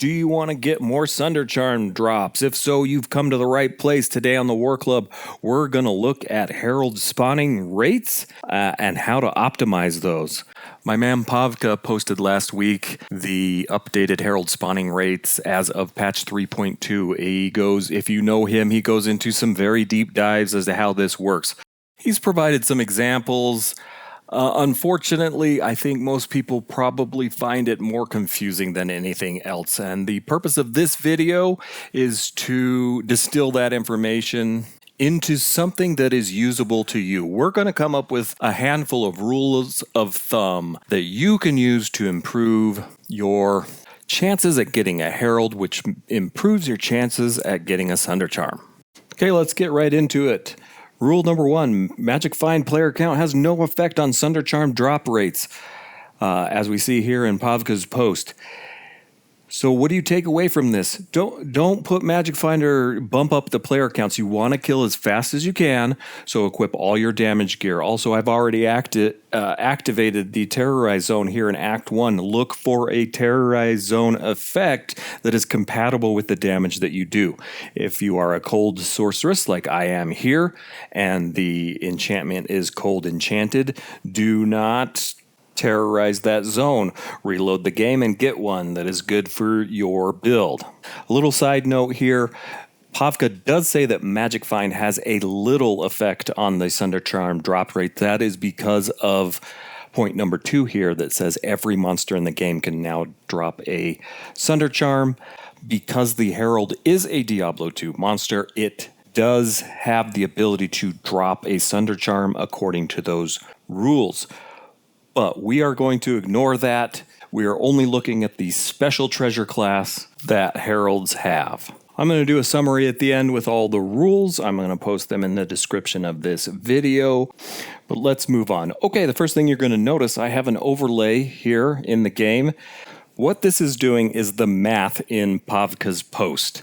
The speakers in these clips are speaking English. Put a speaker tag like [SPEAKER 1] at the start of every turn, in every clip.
[SPEAKER 1] Do you want to get more Sunder Charm drops? If so, you've come to the right place. Today on the War Club, we're going to look at Herald spawning rates and how to optimize those. My man Pavka posted last week the updated Herald spawning rates as of patch 3.2. He goes, if you know him, he goes into some very deep dives as to how this works. He's provided some examples. Unfortunately, I think most people probably find it more confusing than anything else. And the purpose of this video is to distill that information into something that is usable to you. We're going to come up with a handful of rules of thumb that you can use to improve your chances at getting a Herald, which improves your chances at getting a Sunder Charm. Okay, let's get right into it. Rule number 1, Magic Find player count has no effect on Sunder Charm drop rates, as we see here in Pavka's post. So what do you take away from this? Don't put Magic Finder, bump up the player counts. You want to kill as fast as you can, so equip all your damage gear. Also, I've already activated the Terrorize Zone here in Act 1. Look for a Terrorize Zone effect that is compatible with the damage that you do. If you are a cold sorceress like I am here, and the enchantment is cold enchanted, do not terrorize that zone. Reload the game and get one that is good for your build. A little side note here, Pavka does say that Magic Find has a little effect on the Sunder Charm drop rate. That is because of point number 2 here that says every monster in the game can now drop a Sunder Charm. Because the Herald is a Diablo 2 monster, it does have the ability to drop a Sunder Charm according to those rules. But we are going to ignore that. We are only looking at the special treasure class that Heralds have. I'm going to do a summary at the end with all the rules. I'm going to post them in the description of this video. But let's move on. Okay, the first thing you're going to notice, I have an overlay here in the game. What this is doing is the math in Pavka's post.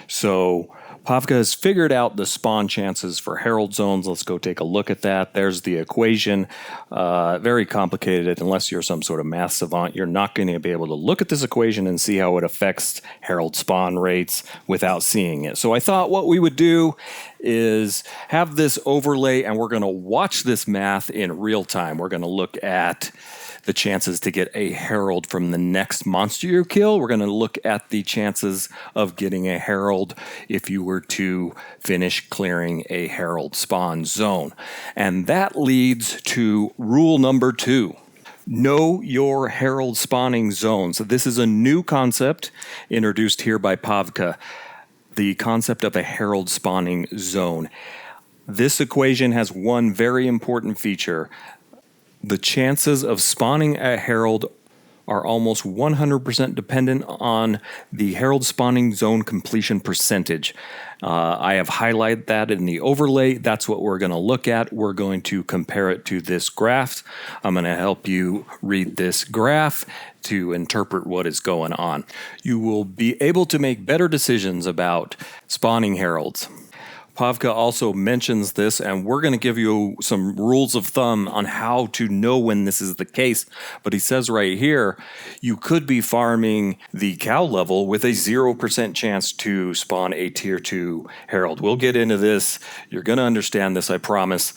[SPEAKER 1] So Pavka has figured out the spawn chances for Herald zones. Let's go take a look at that. There's the equation. Very complicated. Unless you're some sort of math savant, you're not going to be able to look at this equation and see how it affects Herald spawn rates without seeing it. So I thought what we would do is have this overlay, and we're going to watch this math in real time. We're going to look at the chances to get a Herald from the next monster you kill. We're going to look at the chances of getting a Herald if you were to finish clearing a Herald spawn zone. And that leads to rule number 2. Know your Herald spawning zones. This is a new concept introduced here by Pavka, the concept of a Herald spawning zone. This equation has one very important feature. The chances of spawning a Herald are almost 100% dependent on the Herald spawning zone completion percentage. I have highlighted that in the overlay. That's what we're going to look at. We're going to compare it to this graph. I'm going to help you read this graph to interpret what is going on. You will be able to make better decisions about spawning Heralds. Pavka also mentions this, and we're going to give you some rules of thumb on how to know when this is the case. But he says right here, you could be farming the cow level with a 0% chance to spawn a tier 2 Herald. We'll get into this. You're going to understand this, I promise.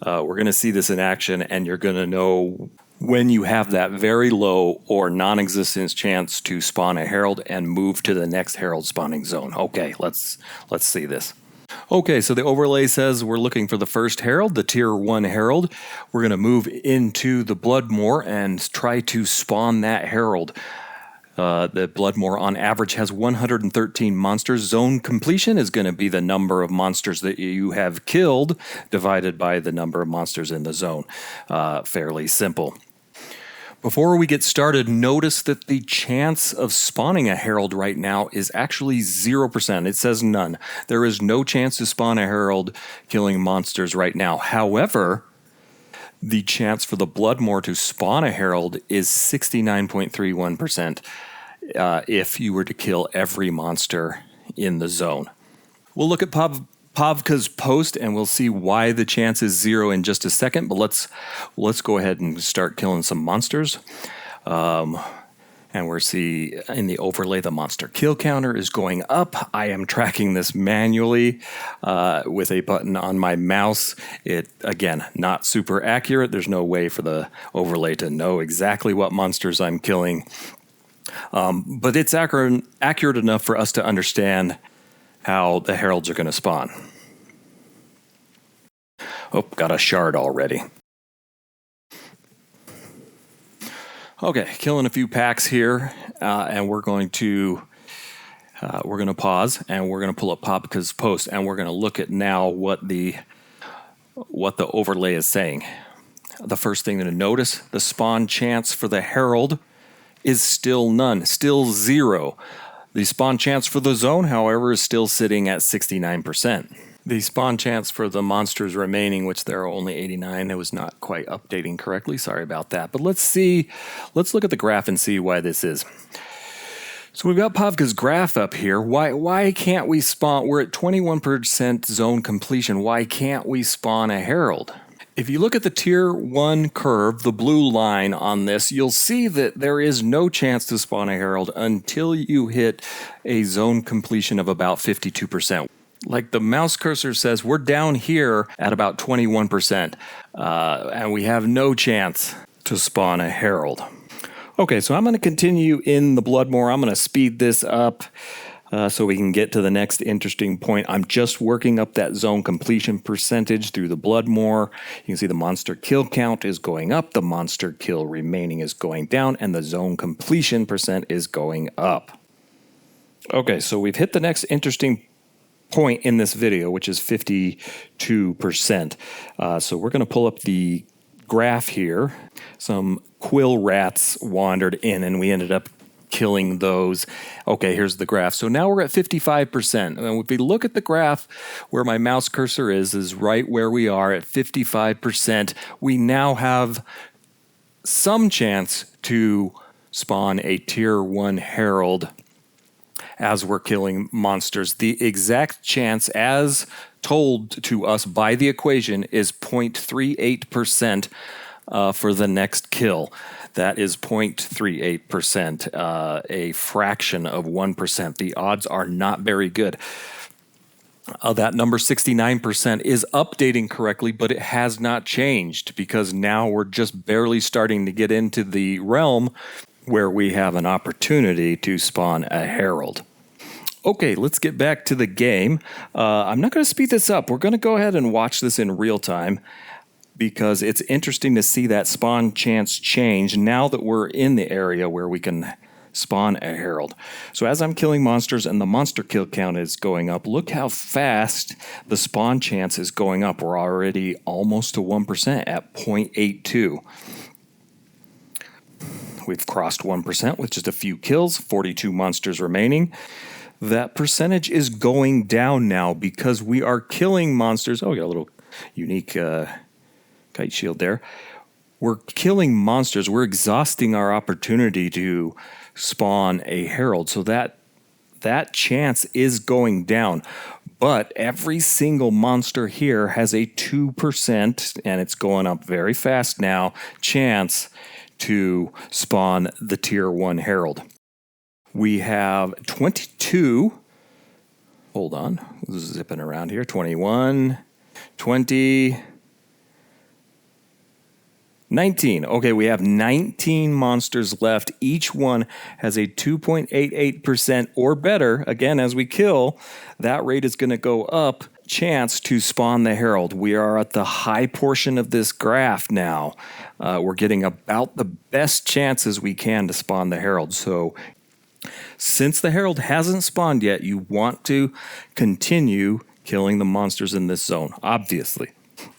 [SPEAKER 1] We're going to see this in action, and you're going to know when you have that very low or non-existent chance to spawn a Herald and move to the next Herald spawning zone. Okay, let's see this. Okay, so the overlay says we're looking for the first Herald, the tier 1 Herald. We're going to move into the Bloodmoor and try to spawn that Herald. The Bloodmoor on average has 113 monsters. Zone completion is going to be the number of monsters that you have killed divided by the number of monsters in the zone. Fairly simple. Before we get started, notice that the chance of spawning a Herald right now is actually 0%. It says none. There is no chance to spawn a Herald killing monsters right now. However, the chance for the Bloodmoor to spawn a Herald is 69.31% if you were to kill every monster in the zone. We'll look at Pavka's post, and we'll see why the chance is 0 in just a second. But let's go ahead and start killing some monsters. And we're see in the overlay, the monster kill counter is going up. I am tracking this manually with a button on my mouse. It, again, not super accurate. There's no way for the overlay to know exactly what monsters I'm killing. But it's accurate enough for us to understand how the heralds are going to spawn. Oh, got a shard already. Okay, killing a few packs here, and we're going to pause, and we're going to pull up Popka's post, and we're going to look at now what the overlay is saying. The first thing to notice, the spawn chance for the Herald is still none, still 0. The spawn chance for the zone, however, is still sitting at 69%. The spawn chance for the monsters remaining, which there are only 89, it was not quite updating correctly. Sorry about that. But let's look at the graph and see why this is. So we've got Pavka's graph up here. Why can't we spawn? We're at 21% zone completion. Why can't we spawn a Herald? If you look at the tier 1 curve, the blue line on this, you'll see that there is no chance to spawn a Herald until you hit a zone completion of about 52%. Like the mouse cursor says, we're down here at about 21%, and we have no chance to spawn a Herald. Okay, so I'm going to continue in the Bloodmoor. I'm going to speed this up so we can get to the next interesting point. I'm just working up that zone completion percentage through the Bloodmoor. You can see the monster kill count is going up, the monster kill remaining is going down, and the zone completion percent is going up. Okay, so we've hit the next interesting point in this video, which is 52%. So we're going to pull up the graph here. Some quill rats wandered in, and we ended up killing those. Okay, here's the graph. So now we're at 55%. And if we look at the graph where my mouse cursor is right where we are at 55%. We now have some chance to spawn a tier 1 Herald as we're killing monsters. The exact chance as told to us by the equation is 0.38% for the next kill. That is 0.38%, a fraction of 1%. The odds are not very good. That number 69% is updating correctly, but it has not changed because now we're just barely starting to get into the realm where we have an opportunity to spawn a Herald. Okay, let's get back to the game. I'm not going to speed this up. We're going to go ahead and watch this in real time because it's interesting to see that spawn chance change now that we're in the area where we can spawn a Herald. So as I'm killing monsters and the monster kill count is going up, look how fast the spawn chance is going up. We're already almost to 1% at 0.82. We've crossed 1% with just a few kills, 42 monsters remaining. That percentage is going down now because we are killing monsters. Oh, we got a little unique kite shield there. We're killing monsters. We're exhausting our opportunity to spawn a Herald. So that chance is going down. But every single monster here has a 2%, and it's going up very fast now, chance to spawn the tier 1 Herald. We have 22. Hold on. Zipping around here. 21, 20, 19. Okay, we have 19 monsters left. Each one has a 2.88% or better. Again, as we kill, that rate is going to go up. Chance to spawn the Herald. We are at the high portion of this graph now. We're getting about the best chances we can to spawn the Herald. So since the Herald hasn't spawned yet, you want to continue killing the monsters in this zone, obviously.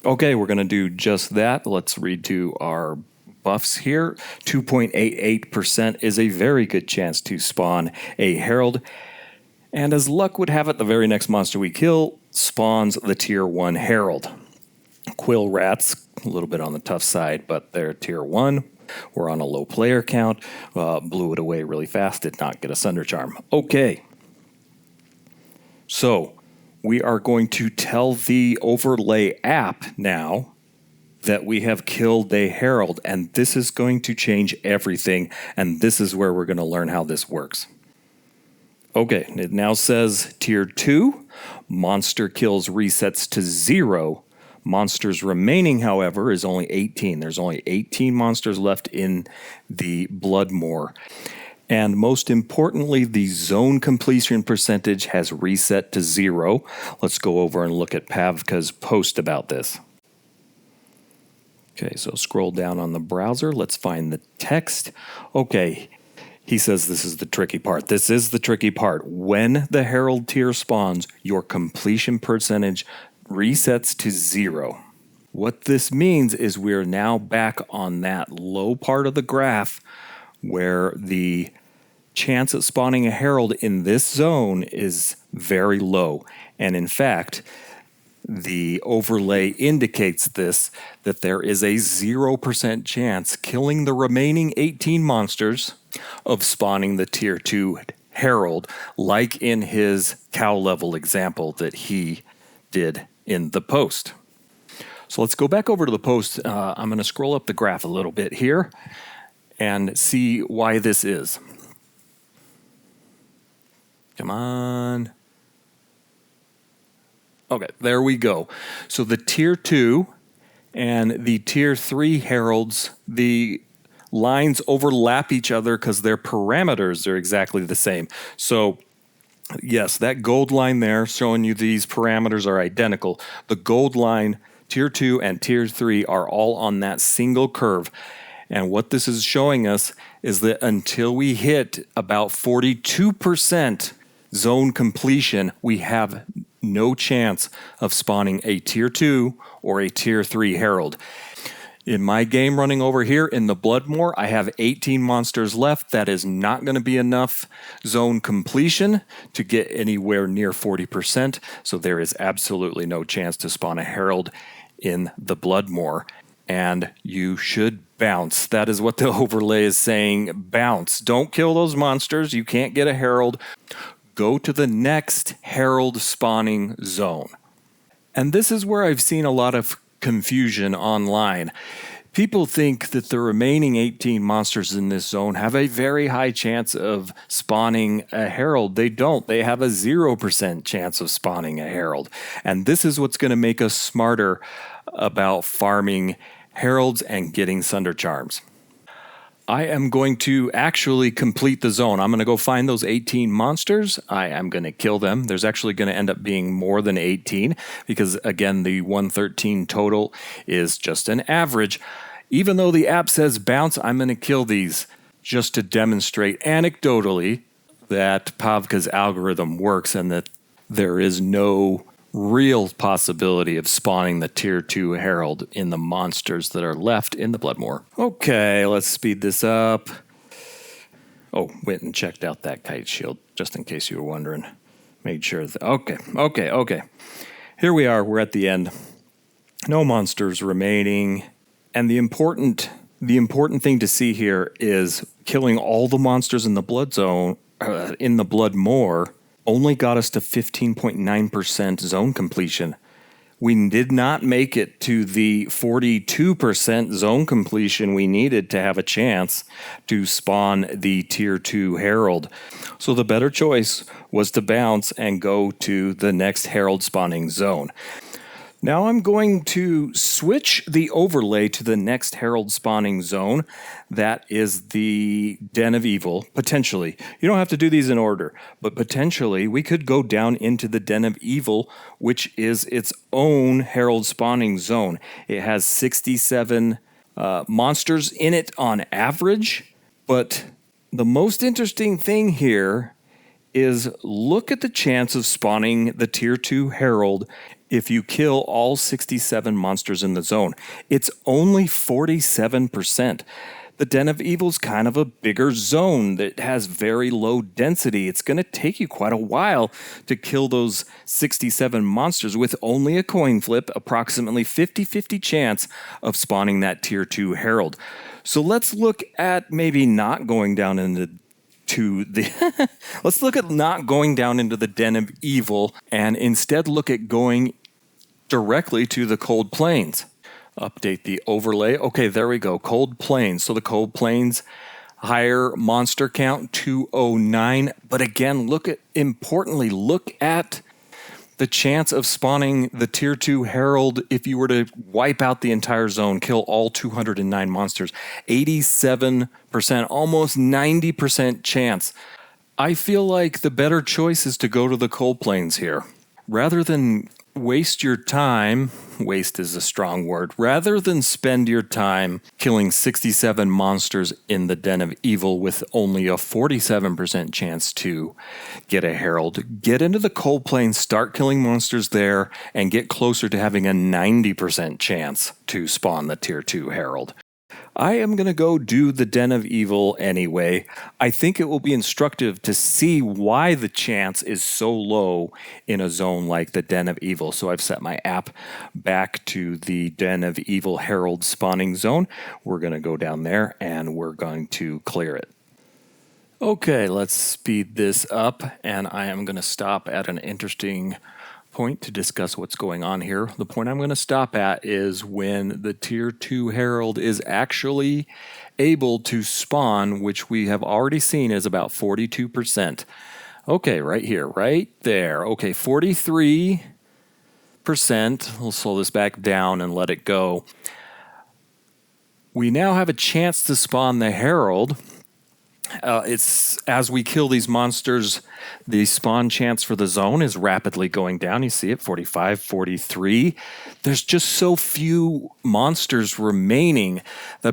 [SPEAKER 1] Okay, we're going to do just that. Let's read to our buffs here. 2.88% is a very good chance to spawn a Herald. And as luck would have it, the very next monster we kill spawns the tier 1 Herald. Quill rats, a little bit on the tough side, but they're tier 1. We're on a low player count. Blew it away really fast. Did not get a Sunder Charm. Okay. So we are going to tell the overlay app now that we have killed a Herald, and this is going to change everything, and this is where we're going to learn how this works. Okay, it now says Tier 2, monster kills resets to 0. Monsters remaining, however, is only 18. There's only 18 monsters left in the Bloodmoor. And most importantly, the zone completion percentage has reset to 0. Let's go over and look at Pavka's post about this. Okay, so scroll down on the browser. Let's find the text. Okay, he says this is the tricky part. This is the tricky part. When the Herald tier spawns, your completion percentage resets to 0. What this means is we're now back on that low part of the graph where the chance of spawning a Herald in this zone is very low. And in fact, the overlay indicates this, that there is a 0% chance killing the remaining 18 monsters of spawning the Tier 2 Herald, like in his cow level example that he did in the post. So let's go back over to the post. I'm going to scroll up the graph a little bit here and see why this is. Come on. Okay, there we go. So the Tier 2 and the Tier 3 Heralds, the lines overlap each other because their parameters are exactly the same. So yes, that gold line there showing you these parameters are identical. The gold line, Tier 2 and Tier 3 are all on that single curve. And what this is showing us is that until we hit about 42% zone completion, we have no chance of spawning a Tier 2 or a Tier 3 Herald. In my game running over here in the Bloodmoor, I have 18 monsters left. That is not going to be enough zone completion to get anywhere near 40%. So there is absolutely no chance to spawn a Herald in the Bloodmoor. And you should bounce. That is what the overlay is saying. Bounce. Don't kill those monsters. You can't get a Herald. Go to the next Herald spawning zone. And this is where I've seen a lot of confusion online. People think that the remaining 18 monsters in this zone have a very high chance of spawning a Herald. They don't. They have a 0% chance of spawning a Herald. And this is what's going to make us smarter about farming Heralds and getting Sunder Charms. I am going to actually complete the zone. I'm going to go find those 18 monsters. I am going to kill them. There's actually going to end up being more than 18 because, again, the 113 total is just an average. Even though the app says bounce, I'm going to kill these just to demonstrate anecdotally that Pavka's algorithm works and that there is no real possibility of spawning the Tier 2 Herald in the monsters that are left in the Bloodmoor. Okay, let's speed this up. Oh, went and checked out that kite shield, just in case you were wondering. Made sure that... Okay. Here we are, we're at the end. No monsters remaining. And the important thing to see here is killing all the monsters in the Blood Zone, in the Bloodmoor, only got us to 15.9% zone completion. We did not make it to the 42% zone completion we needed to have a chance to spawn the Tier 2 Herald. So the better choice was to bounce and go to the next Herald spawning zone. Now I'm going to switch the overlay to the next Herald spawning zone. That is the Den of Evil, potentially. You don't have to do these in order, but potentially we could go down into the Den of Evil, which is its own Herald spawning zone. It has 67 monsters in it on average, but the most interesting thing here is look at the chance of spawning the Tier 2 Herald if you kill all 67 monsters in the zone. It's only 47%. The Den of Evil's kind of a bigger zone that has very low density. It's going to take you quite a while to kill those 67 monsters with only a coin flip, approximately 50-50 chance of spawning that Tier 2 Herald. So let's look at maybe not going down into let's look at not going down into the Den of Evil and instead look at going directly to the Cold Plains. Update the overlay. Okay, there we go. Cold Plains. So the Cold Plains, higher monster count, 209. But again, importantly, look at the chance of spawning the Tier 2 Herald if you were to wipe out the entire zone, kill all 209 monsters. 87%, almost 90% chance. I feel like the better choice is to go to the Cold Plains here. Rather than waste your time, waste is a strong word, rather than spend your time killing 67 monsters in the Den of Evil with only a 47% chance to get a Herald, get into the Cold Plains, start killing monsters there, and get closer to having a 90% chance to spawn the Tier 2 Herald. I am going to go do the Den of Evil anyway. I think it will be instructive to see why the chance is so low in a zone like the Den of Evil. So I've set my app back to the Den of Evil Herald spawning zone. We're going to go down there and we're going to clear it. Okay, let's speed this up, and I am going to stop at an interesting point to discuss what's going on here. The point I'm going to stop at is when the Tier 2 Herald is actually able to spawn, which we have already seen is about 42%. Okay, right here, right there. Okay, 43%. We'll slow this back down and let it go. We now have a chance to spawn the Herald. It's as we kill these monsters, the spawn chance for the zone is rapidly going down. You see it, 45, 43. There's just so few monsters remaining. The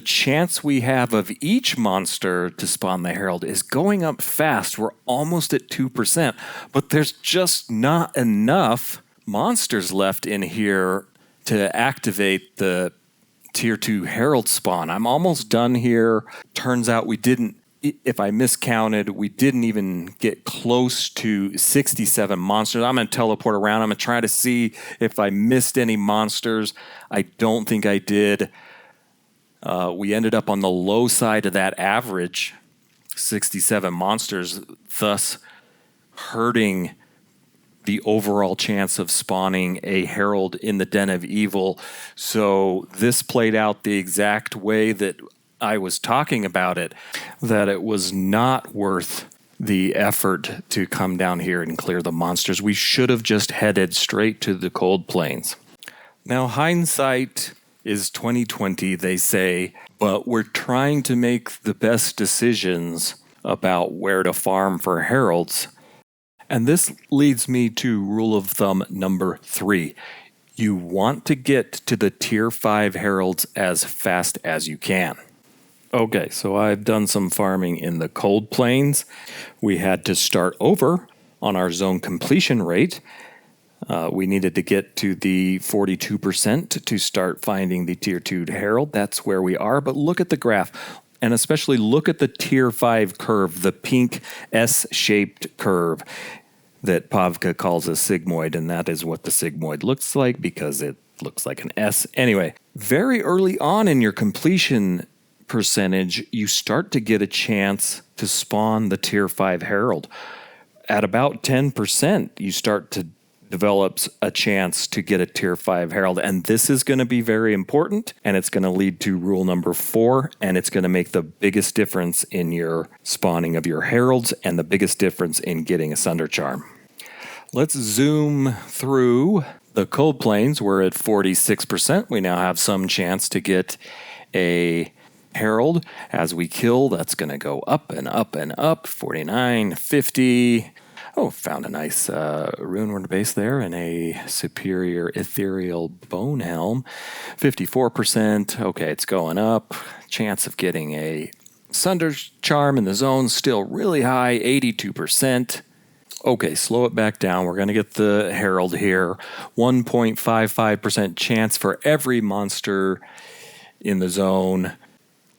[SPEAKER 1] chance we have of each monster to spawn the Herald is going up fast. We're almost at 2%, but there's just not enough monsters left in here to activate the Tier 2 Herald spawn. I'm almost done here. Turns out if I miscounted, we didn't even get close to 67 monsters. I'm going to teleport around. I'm going to try to see if I missed any monsters. I don't think I did. We ended up on the low side of that average, 67 monsters, thus hurting the overall chance of spawning a Herald in the Den of Evil. So this played out the exact way that I was talking about it, that it was not worth the effort to come down here and clear the monsters. We should have just headed straight to the Cold Plains. Now, hindsight is 2020, they say, but we're trying to make the best decisions about where to farm for Heralds. And this leads me to rule of thumb number 3. You want to get to the Tier 5 Heralds as fast as you can. Okay, so I've done some farming in the Cold Plains. We had to start over on our zone completion rate. We needed to get to the 42% to start finding the Tier 2 Herald. That's where we are, but look at the graph. And especially look at the Tier 5 curve, the pink S-shaped curve that Pavka calls a sigmoid, and that is what the sigmoid looks like because it looks like an S. Anyway, very early on in your completion percentage, you start to get a chance to spawn the Tier 5 Herald. At about 10%, you start to develop a chance to get a Tier 5 Herald, and this is going to be very important, and it's going to lead to rule number 4, and it's going to make the biggest difference in your spawning of your Heralds and the biggest difference in getting a Sunder Charm. Let's zoom through the Cold Plains. We're at 46%. We now have some chance to get a Herald. As we kill, that's going to go up and up and up. 49, 50. Oh, found a nice rune base there and a superior ethereal bone helm. 54%. Okay, it's going up. Chance of getting a Sunder Charm in the zone still really high, 82%. Okay, slow it back down. We're going to get the Herald here. 1.55% chance for every monster in the zone.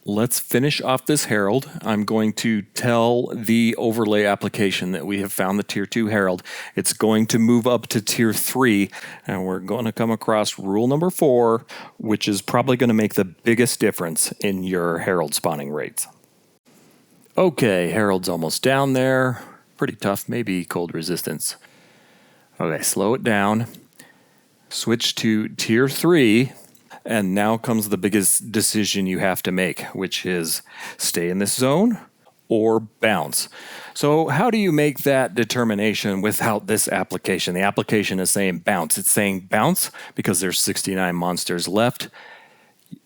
[SPEAKER 1] Let's finish off this Herald. I'm going to tell the overlay application that we have found the Tier 2 Herald. It's going to move up to Tier 3, and we're going to come across rule number 4, which is probably going to make the biggest difference in your Herald spawning rates. Okay, Herald's almost down there. Pretty tough, maybe cold resistance. Okay, slow it down. Switch to Tier 3, and now comes the biggest decision you have to make, which is stay in this zone or bounce. So how do you make that determination without this application? The application is saying bounce. It's saying bounce because there's 69 monsters left.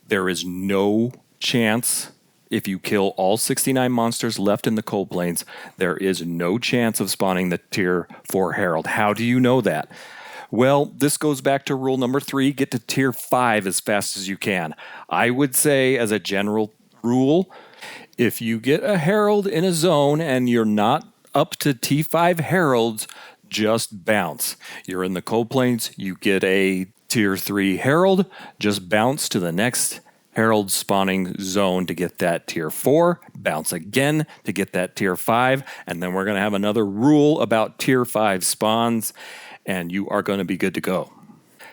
[SPEAKER 1] There is no chance, if you kill all 69 monsters left in the cold plains, there is no chance of spawning the Tier 4 Herald. How do you know that? Well, this goes back to rule number 3, get to Tier 5 as fast as you can. I would say, as a general rule, if you get a Herald in a zone and you're not up to T5 Heralds, just bounce. You're in the cold plains, you get a Tier 3 Herald, just bounce to the next Herald spawning zone to get that Tier 4, bounce again to get that Tier 5, and then we're going to have another rule about Tier 5 spawns, and you are going to be good to go.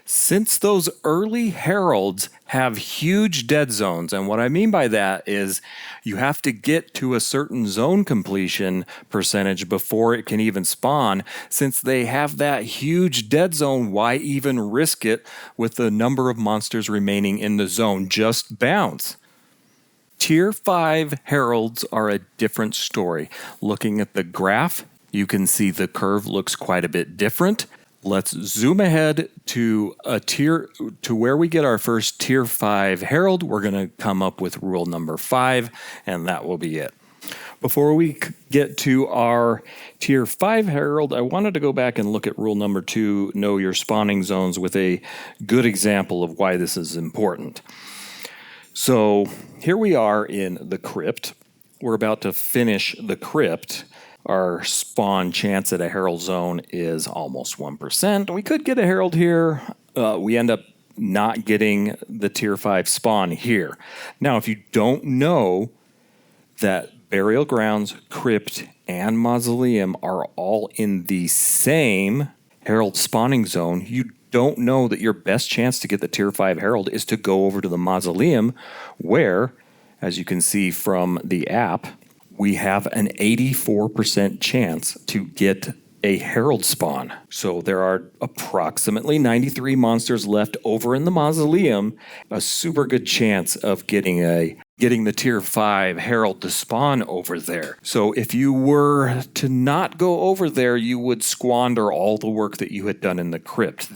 [SPEAKER 1] Since those early Heralds have huge dead zones, and what I mean by that is you have to get to a certain zone completion percentage before it can even spawn. Since they have that huge dead zone, why even risk it with the number of monsters remaining in the zone? Just bounce. Tier 5 Heralds are a different story. Looking at the graph, you can see the curve looks quite a bit different. Let's zoom ahead to where we get our first Tier 5 Herald. We're going to come up with rule number 5, and that will be it. Before we get to our Tier 5 Herald, I wanted to go back and look at rule number 2, know your spawning zones, with a good example of why this is important. So here we are in the crypt. We're about to finish the crypt. Our spawn chance at a Herald zone is almost 1%. We could get a Herald here. We end up not getting the Tier 5 spawn here. Now, if you don't know that Burial Grounds, Crypt, and Mausoleum are all in the same Herald spawning zone, you don't know that your best chance to get the Tier 5 Herald is to go over to the Mausoleum, where, as you can see from the app, we have an 84% chance to get a Herald spawn. So there are approximately 93 monsters left over in the Mausoleum, a super good chance of getting the Tier 5 Herald to spawn over there. So if you were to not go over there, you would squander all the work that you had done in the crypt.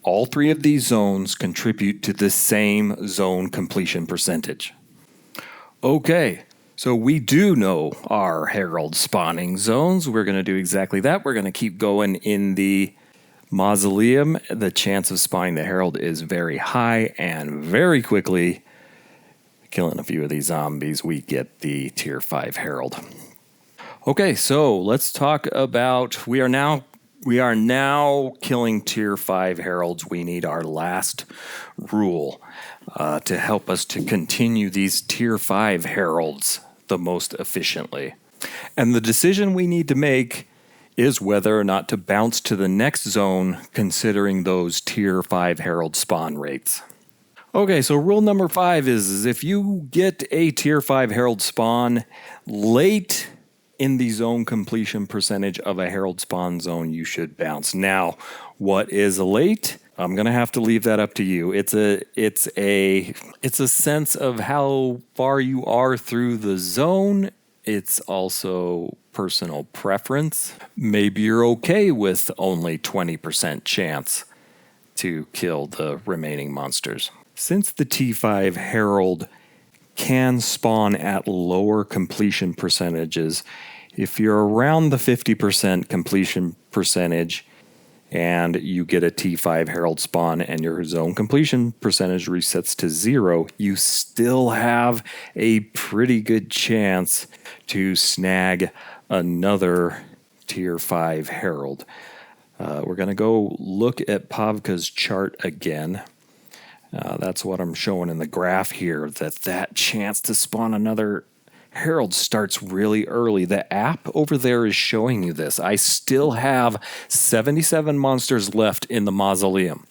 [SPEAKER 1] All 3 of these zones contribute to the same zone completion percentage. Okay. So we do know our Herald spawning zones. We're going to do exactly that. We're going to keep going in the Mausoleum. The chance of spawning the Herald is very high, and very quickly, killing a few of these zombies, we get the Tier 5 Herald. Okay, so let's talk about, we are now killing Tier 5 Heralds. We need our last rule to help us to continue these Tier 5 Heralds the most efficiently. And the decision we need to make is whether or not to bounce to the next zone, considering those Tier 5 Herald spawn rates. Okay, so rule number 5 is if you get a Tier 5 Herald spawn late in the zone completion percentage of a Herald spawn zone, you should bounce. Now, what is late? I'm going to have to leave that up to you. It's a sense of how far you are through the zone. It's also personal preference. Maybe you're okay with only 20% chance to kill the remaining monsters. Since the T5 Herald can spawn at lower completion percentages, if you're around the 50% completion percentage, and you get a T5 Herald spawn and your zone completion percentage resets to 0, you still have a pretty good chance to snag another Tier 5 Herald. We're going to go look at Pavka's chart again. That's what I'm showing in the graph here, that chance to spawn another Herald starts really early. The app over there is showing you this. I still have 77 monsters left in the Mausoleum.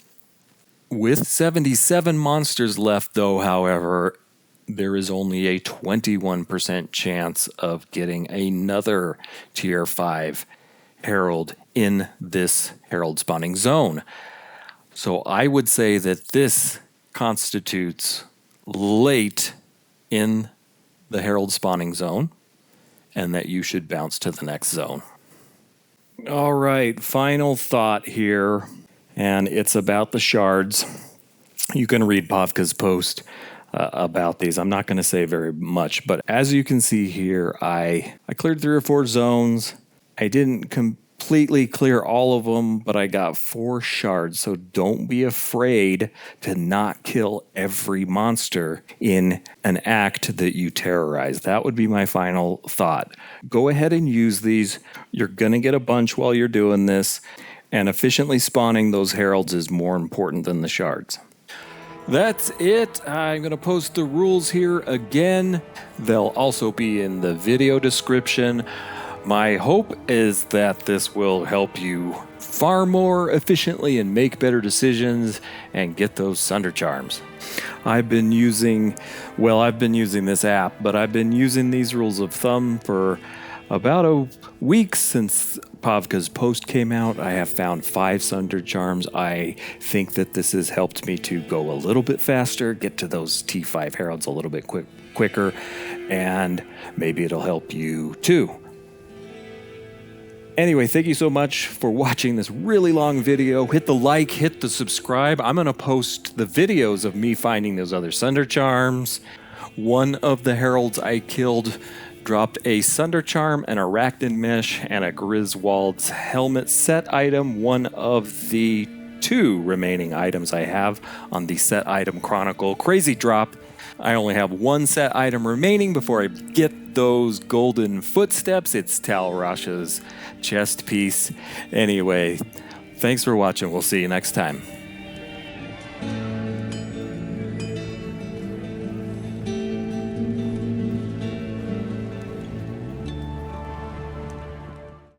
[SPEAKER 1] With 77 monsters left, though, however, there is only a 21% chance of getting another Tier 5 Herald in this Herald spawning zone. So I would say that this constitutes late in the Herald spawning zone, and that you should bounce to the next zone. All right, final thought here, and it's about the shards. You can read Pavka's post about these. I'm not going to say very much, but as you can see here, I cleared 3 or 4 zones. I didn't completely clear all of them, but I got 4 shards, so don't be afraid to not kill every monster in an act that you terrorize. That would be my final thought. Go ahead and use these. You're going to get a bunch while you're doing this, and efficiently spawning those heralds is more important than the shards. That's it. I'm going to post the rules here again. They'll also be in the video description. My hope is that this will help you far more efficiently and make better decisions and get those Sunder Charms. I've been using this app, but I've been using these rules of thumb for about a week since Pavka's post came out. I have found 5 Sunder Charms. I think that this has helped me to go a little bit faster, get to those T5 Heralds a little bit quicker, and maybe it'll help you too. Anyway, thank you so much for watching this really long video. Hit the like, hit the subscribe. I'm going to post the videos of me finding those other Sunder Charms. One of the Heralds I killed dropped a Sunder Charm, an Arachnid Mesh, and a Griswold's Helmet set item. One of the 2 remaining items I have on the set item chronicle. Crazy drop. I only have 1 set item remaining before I get those golden footsteps. It's Tal Rasha's chest piece. Anyway, thanks for watching. We'll see you next time.